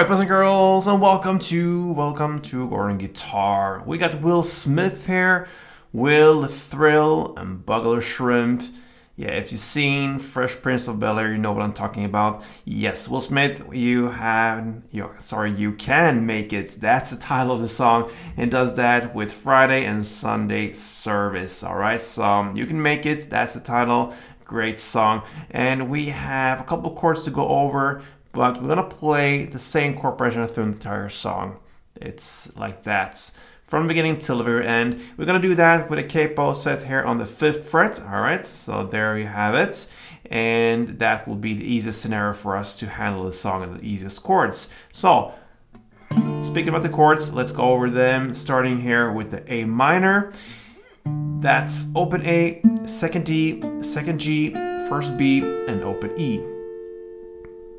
Alright, boys and girls, and welcome to Gordon Guitar. We got WillSmithft here, Will the Thrill, and Buggler Shrimp. Yeah, if you've seen Fresh Prince of Bel-Air, you know what I'm talking about. Yes, WillSmithft, you can make it. That's the title of the song, and does that with Friday and Sunday service. Alright, so you can make it. That's the title. Great song. And we have a couple chords to go over, but we're gonna play the same chord progression through the entire song. It's like that. From the beginning till the very end. We're gonna do that with a capo set here on the 5th fret. Alright, so there you have it. And that will be the easiest scenario for us to handle the song and the easiest chords. So, speaking about the chords, let's go over them. Starting here with the A minor. That's open A, second D, second G, first B, and open E.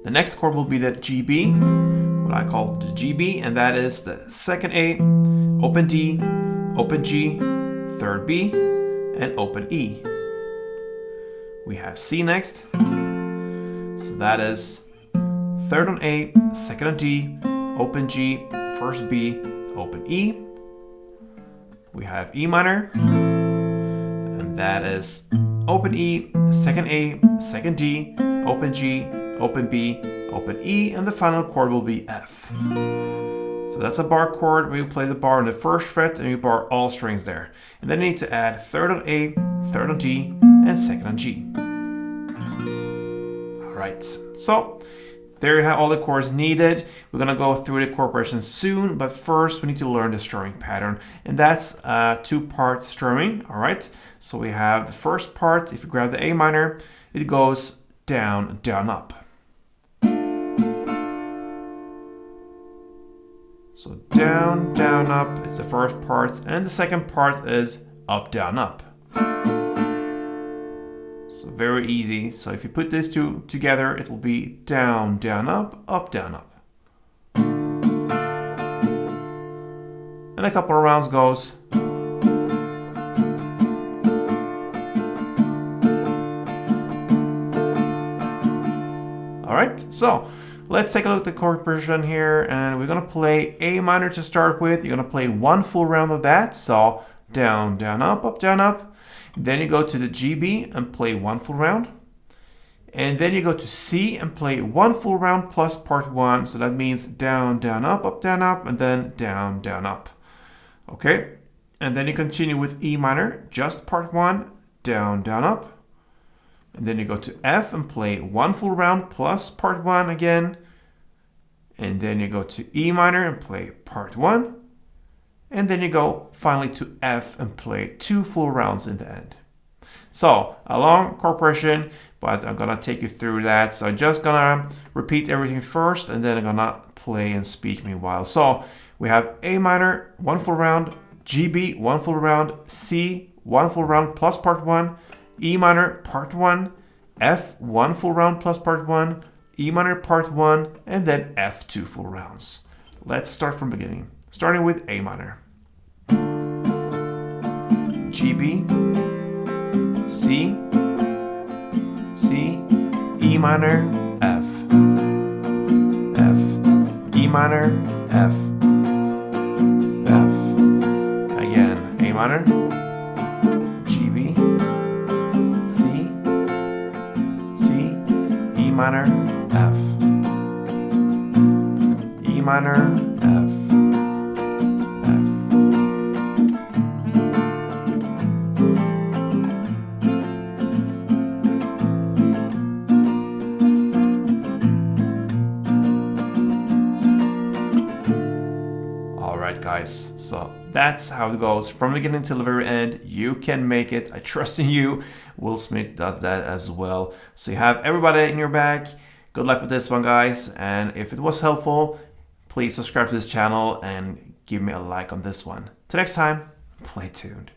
The next chord will be the GB, what I call the GB, and that is the second A, open D, open G, third B, and open E. We have C next, so that is third on A, second on D, open G, first B, open E. We have E minor, and that is open E, second A, second D, open G, open B, open E, and the final chord will be F. So that's a bar chord where you play the bar on the 1st fret and you bar all strings there. And then you need to add 3rd on A, 3rd on D, and 2nd on G. Alright, so there you have all the chords needed. We're gonna go through the chord progression soon, but first we need to learn the strumming pattern. And that's a 2-part strumming, alright? So we have the first part, if you grab the A minor, it goes down, down, up. So down, down, up is the first part, and the second part is up, down, up. So very easy. So if you put these two together, it will be down, down, up, down, up. And a couple of rounds goes. Alright, so let's take a look at the chord progression here, and we're gonna play A minor to start with. You're gonna play 1 full round of that, so down, down, up, down, up. Then you go to the GB and play 1 full round. And then you go to C and play 1 full round plus part 1, so that means down, down, up, and then down, down, up. Okay, and then you continue with E minor, just part 1, down, down, up. And then you go to F and play 1 full round plus part 1 again. And then you go to E minor and play part 1. And then you go finally to F and play 2 full rounds in the end. So a long chord progression, but I'm gonna take you through that. So I'm just gonna repeat everything first, and then I'm gonna play and speak meanwhile. So we have A minor, 1 full round, GB, 1 full round, C, 1 full round plus part 1, E minor, part 1, F, 1 full round plus part 1, E minor, part 1, and then F, 2 full rounds. Let's start from the beginning. Starting with A minor. GB, C, C, E minor, F, F, E minor, F, F. Again, A minor, GB, C, C, E minor, F, E minor, F, F. Alright guys, so that's how it goes from the beginning till the very end. You can make it. I trust in you. WillSmithft does that as well. So you have everybody in your bag. Good luck with this one, guys. And if it was helpful, please subscribe to this channel and give me a like on this one. Till next time, play tuned.